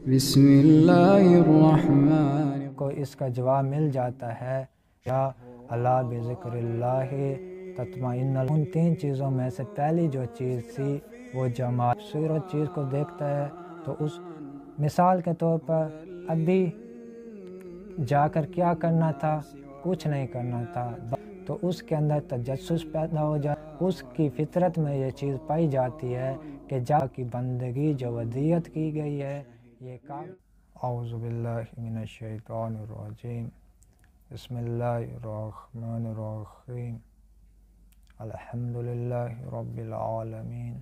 بسم اللہ الرحمن کو اس کا جواب مل جاتا ہے یا اللہ بذکر اللہ تطمئن ان تین چیزوں میں سے پہلی جو چیز تھی وہ جمال صورت چیز کو دیکھتا ہے تو اس مثال کے طور پر ابھی جا کر کیا کرنا تھا، کچھ نہیں کرنا تھا، تو اس کے اندر تجسس پیدا ہو جائے، اس کی فطرت میں یہ چیز پائی جاتی ہے کہ جا کی بندگی جو ودیت کی گئی ہے یہ کام۔ اعوذ باللہ من الشیطان الرجیم، بسم اللہ الرحمن الرحیم، الحمدللہ رب العالمین،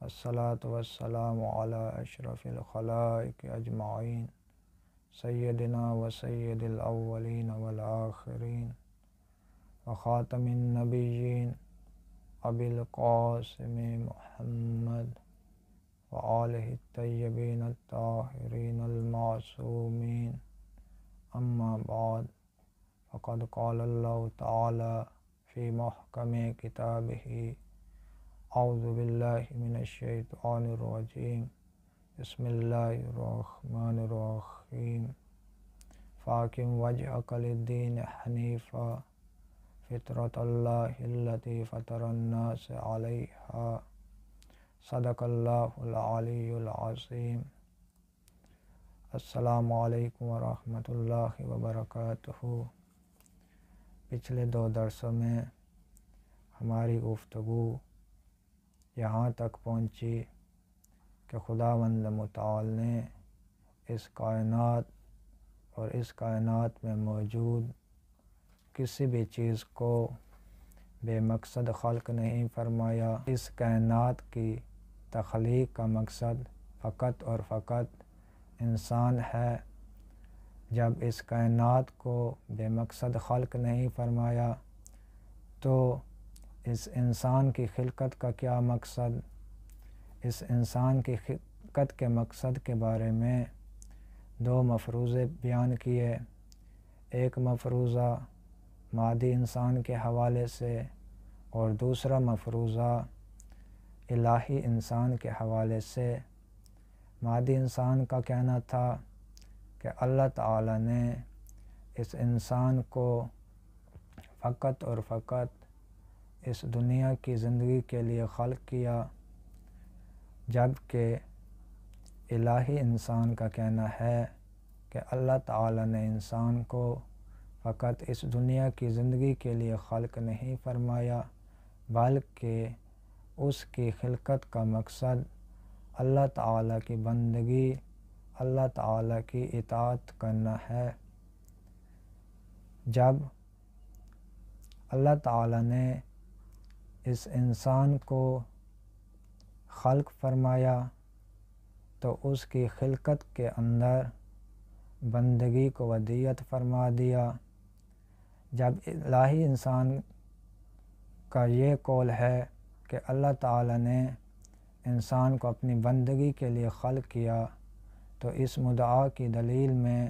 والصلاة والسلام علی اشرف الخلائق اجمعین، سیدنا و سید الاولین والآخرین وخاتم النبیین ابی القاسم محمد وآلہ الطیبین الطاہرین المعصومین، اما بعد، فقد قال اللہ تعالی فی محکم کتابہ، اعوذ باللہ من الشیطان الرجیم، بسم اللہ الرحمن الرحیم، فاقم وجہک للدین حنیفا فطرۃ اللہ التی فطر الناس علیہا، صدق اللہ العلی العظیم۔ السلام علیکم ورحمۃ اللہ وبرکاتہ۔ پچھلے 2 درسوں میں ہماری گفتگو یہاں تک پہنچی کہ خداوند متعال نے اس کائنات اور اس کائنات میں موجود کسی بھی چیز کو بے مقصد خلق نہیں فرمایا۔ اس کائنات کی تخلیق کا مقصد فقط اور فقط انسان ہے۔ جب اس کائنات کو بے مقصد خلق نہیں فرمایا تو اس انسان کی خلقت کا کیا مقصد؟ اس انسان کی خلقت کے مقصد کے بارے میں 2 مفروضے بیان کیے، ایک مفروضہ مادی انسان کے حوالے سے اور دوسرا مفروضہ الہی انسان کے حوالے سے۔ مادی انسان کا کہنا تھا کہ اللہ تعالی نے اس انسان کو فقط اور فقط اس دنیا کی زندگی کے لیے خلق کیا، جبکہ الہی انسان کا کہنا ہے کہ اللہ تعالی نے انسان کو فقط اس دنیا کی زندگی کے لیے خلق نہیں فرمایا بلکہ اس کی خلقت کا مقصد اللہ تعالی کی بندگی، اللہ تعالی کی اطاعت کرنا ہے۔ جب اللہ تعالی نے اس انسان کو خلق فرمایا تو اس کی خلقت کے اندر بندگی کو ودیت فرما دیا۔ جب الہی انسان کا یہ قول ہے کہ اللہ تعالی نے انسان کو اپنی بندگی کے لیے خلق کیا تو اس مدعا کی دلیل میں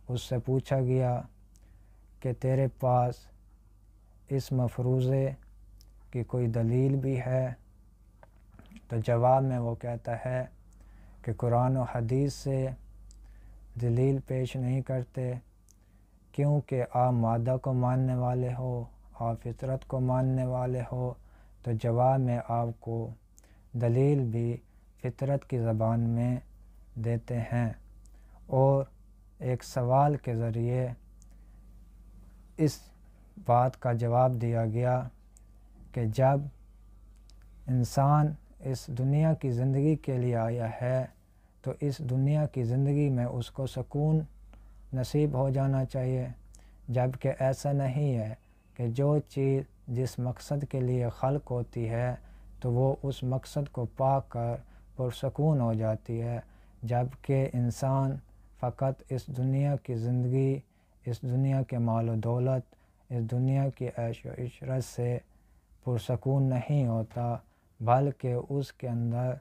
اس سے پوچھا گیا کہ تیرے پاس اس مفروضے کی کوئی دلیل بھی ہے؟ تو جواب میں وہ کہتا ہے کہ قرآن و حدیث سے دلیل پیش نہیں کرتے، کیونکہ آپ مادہ کو ماننے والے ہو، آپ فطرت کو ماننے والے ہو، تو جواب میں آپ کو دلیل بھی فطرت کی زبان میں دیتے ہیں۔ اور ایک سوال کے ذریعے اس بات کا جواب دیا گیا کہ جب انسان اس دنیا کی زندگی کے لیے آیا ہے تو اس دنیا کی زندگی میں اس کو سکون نصیب ہو جانا چاہیے، جبکہ ایسا نہیں ہے کہ جو چیز جس مقصد کے لیے خلق ہوتی ہے تو وہ اس مقصد کو پا کر پرسکون ہو جاتی ہے، جبکہ انسان فقط اس دنیا کی زندگی، اس دنیا کے مال و دولت، اس دنیا کی عیش و عشرت سے پرسکون نہیں ہوتا بلکہ اس کے اندر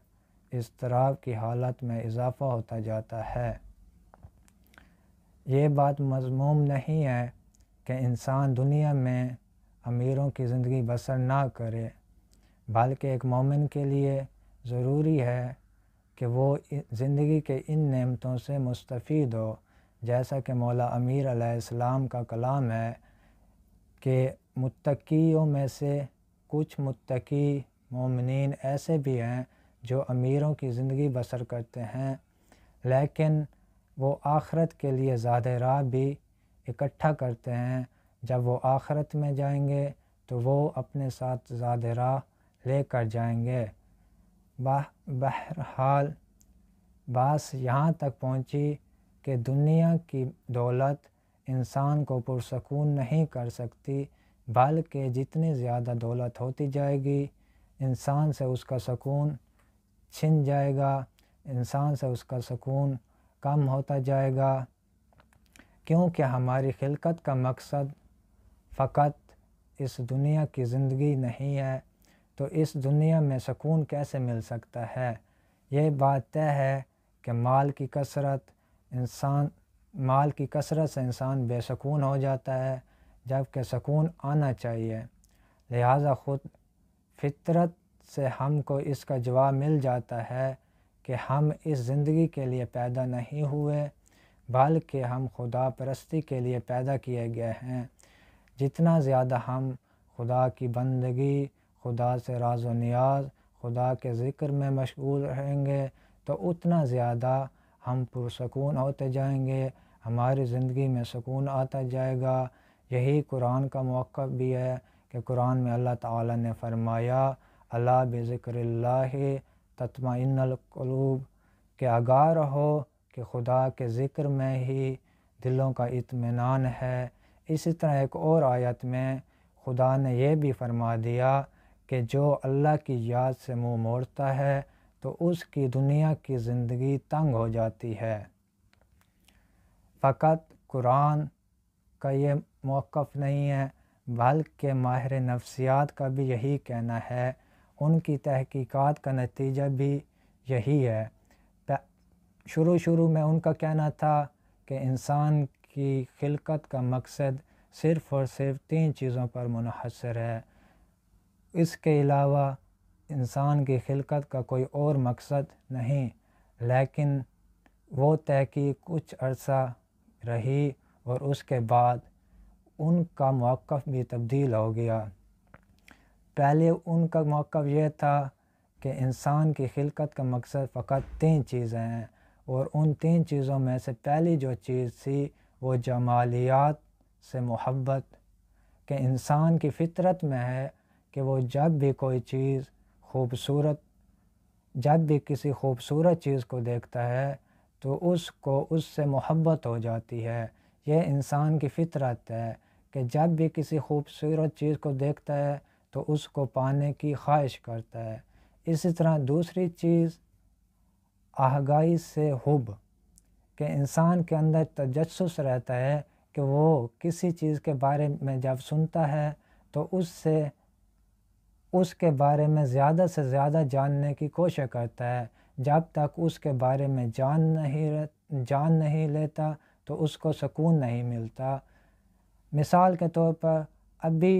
اضطراب کی حالت میں اضافہ ہوتا جاتا ہے۔ یہ بات مذموم نہیں ہے کہ انسان دنیا میں امیروں کی زندگی بسر نہ کرے، بلکہ ایک مومن کے لیے ضروری ہے کہ وہ زندگی کے ان نعمتوں سے مستفید ہو، جیسا کہ مولا امیر علیہ السلام کا کلام ہے کہ متقیوں میں سے کچھ متقی مومنین ایسے بھی ہیں جو امیروں کی زندگی بسر کرتے ہیں، لیکن وہ آخرت کے لیے زیادہ راہ بھی اکٹھا کرتے ہیں۔ جب وہ آخرت میں جائیں گے تو وہ اپنے ساتھ زیادہ راہ لے کر جائیں گے۔ بہرحال بات یہاں تک پہنچی کہ دنیا کی دولت انسان کو پرسکون نہیں کر سکتی، بلکہ جتنی زیادہ دولت ہوتی جائے گی انسان سے اس کا سکون چھن جائے گا، انسان سے اس کا سکون کم ہوتا جائے گا، کیونکہ ہماری خلقت کا مقصد فقط اس دنیا کی زندگی نہیں ہے، تو اس دنیا میں سکون کیسے مل سکتا ہے؟ یہ بات طے ہے کہ مال کی کثرت سے انسان بے سکون ہو جاتا ہے، جبکہ سکون آنا چاہیے۔ لہٰذا خود فطرت سے ہم کو اس کا جواب مل جاتا ہے کہ ہم اس زندگی کے لیے پیدا نہیں ہوئے، بلکہ ہم خدا پرستی کے لیے پیدا کیے گئے ہیں۔ جتنا زیادہ ہم خدا کی بندگی، خدا سے راز و نیاز، خدا کے ذکر میں مشغول رہیں گے تو اتنا زیادہ ہم پرسکون ہوتے جائیں گے، ہماری زندگی میں سکون آتا جائے گا۔ یہی قرآن کا موقف بھی ہے کہ قرآن میں اللہ تعالیٰ نے فرمایا الا بذکر اللہ تطمئن القلوب، کہ آگاہ رہو کہ خدا کے ذکر میں ہی دلوں کا اطمینان ہے۔ اسی طرح ایک اور آیت میں خدا نے یہ بھی فرما دیا کہ جو اللہ کی یاد سے منہ موڑتا ہے تو اس کی دنیا کی زندگی تنگ ہو جاتی ہے۔ فقط قرآن کا یہ موقف نہیں ہے، بلکہ ماہر نفسیات کا بھی یہی کہنا ہے، ان کی تحقیقات کا نتیجہ بھی یہی ہے۔ شروع میں ان کا کہنا تھا کہ انسان کی خلقت کا مقصد صرف اور صرف 3 چیزوں پر منحصر ہے، اس کے علاوہ انسان کی خلقت کا کوئی اور مقصد نہیں، لیکن وہ تحقیق کچھ عرصہ رہی اور اس کے بعد ان کا موقف بھی تبدیل ہو گیا۔ پہلے ان کا موقف یہ تھا کہ انسان کی خلقت کا مقصد فقط 3 چیزیں ہیں، اور ان 3 چیزوں میں سے پہلی جو چیز تھی وہ جمالیات سے محبت، کہ انسان کی فطرت میں ہے کہ وہ جب بھی کسی خوبصورت چیز کو دیکھتا ہے تو اس سے محبت ہو جاتی ہے۔ یہ انسان کی فطرت ہے کہ جب بھی کسی خوبصورت چیز کو دیکھتا ہے تو اس کو پانے کی خواہش کرتا ہے۔ اسی طرح دوسری چیز آگاہی سے حب، کہ انسان کے اندر تجسس رہتا ہے کہ وہ کسی چیز کے بارے میں جب سنتا ہے تو اس کے بارے میں زیادہ سے زیادہ جاننے کی کوشش کرتا ہے، جب تک اس کے بارے میں جان نہیں لیتا تو اس کو سکون نہیں ملتا۔ مثال کے طور پر ابھی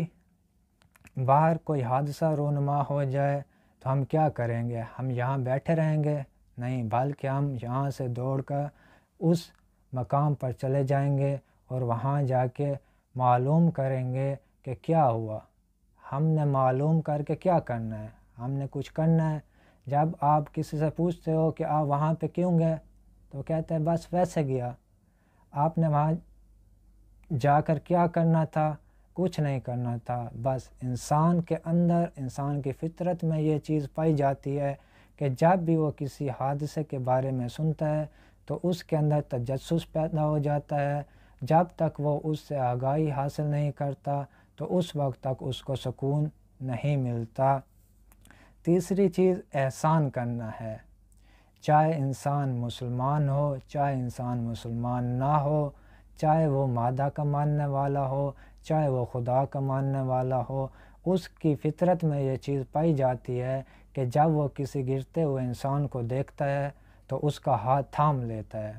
باہر کوئی حادثہ رونما ہو جائے تو ہم کیا کریں گے؟ ہم یہاں بیٹھے رہیں گے؟ نہیں، بلکہ ہم یہاں سے دوڑ کر اس مقام پر چلے جائیں گے اور وہاں جا کے معلوم کریں گے کہ کیا ہوا۔ ہم نے معلوم کر کے کیا کرنا ہے؟ ہم نے کچھ کرنا ہے۔ جب آپ کسی سے پوچھتے ہو کہ آپ وہاں پہ کیوں گئے تو کہتے ہیں بس ویسے گیا۔ آپ نے وہاں جا کر کیا کرنا تھا؟ کچھ نہیں کرنا تھا۔ بس انسان کے اندر، انسان کی فطرت میں یہ چیز پائی جاتی ہے کہ جب بھی وہ کسی حادثے کے بارے میں سنتا ہے تو اس کے اندر تجسس پیدا ہو جاتا ہے۔ جب تک وہ اس سے آگاہی حاصل نہیں کرتا تو اس وقت تک اس کو سکون نہیں ملتا۔ تیسری چیز احسان کرنا ہے، چاہے انسان مسلمان ہو، چاہے انسان مسلمان نہ ہو، چاہے وہ مادہ کا ماننے والا ہو، چاہے وہ خدا کا ماننے والا ہو، اس کی فطرت میں یہ چیز پائی جاتی ہے کہ جب وہ کسی گرتے ہوئے انسان کو دیکھتا ہے تو اس کا ہاتھ تھام لیتا ہے۔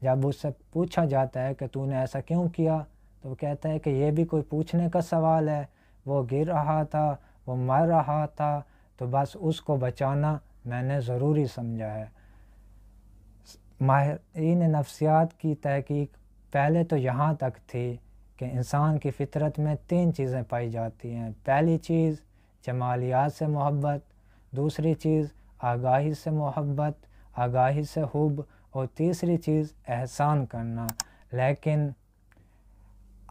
جب اس سے پوچھا جاتا ہے کہ تو نے ایسا کیوں کیا تو وہ کہتا ہے کہ یہ بھی کوئی پوچھنے کا سوال ہے، وہ گر رہا تھا، وہ مر رہا تھا، تو بس اس کو بچانا میں نے ضروری سمجھا ہے۔ ماہرین نفسیات کی تحقیق پہلے تو یہاں تک تھی کہ انسان کی فطرت میں 3 چیزیں پائی جاتی ہیں۔ پہلی چیز جمالیات سے محبت، دوسری چیز آگاہی سے محبت، آگاہی سے حب، اور تیسری چیز احسان کرنا۔ لیکن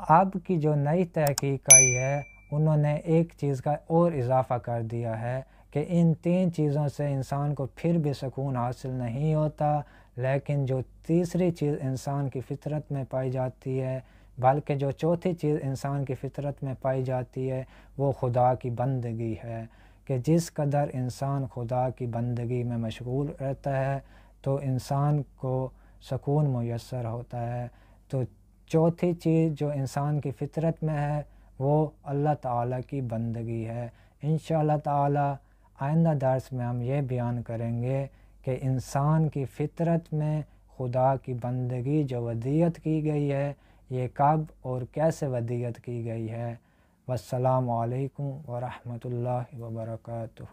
اب کی جو نئی تحقیق آئی ہے انہوں نے ایک چیز کا اور اضافہ کر دیا ہے کہ ان 3 چیزوں سے انسان کو پھر بھی سکون حاصل نہیں ہوتا، لیکن جو تیسری چیز انسان کی فطرت میں پائی جاتی ہے، بلکہ جو چوتھی چیز انسان کی فطرت میں پائی جاتی ہے وہ خدا کی بندگی ہے، کہ جس قدر انسان خدا کی بندگی میں مشغول رہتا ہے تو انسان کو سکون میسر ہوتا ہے۔ تو چوتھی چیز جو انسان کی فطرت میں ہے وہ اللہ تعالیٰ کی بندگی ہے۔ انشاءاللہ تعالیٰ آئندہ درس میں ہم یہ بیان کریں گے کہ انسان کی فطرت میں خدا کی بندگی جو ودیت کی گئی ہے یہ کب اور کیسے ودیت کی گئی ہے۔ والسلام علیکم ورحمۃ اللہ وبرکاتہ۔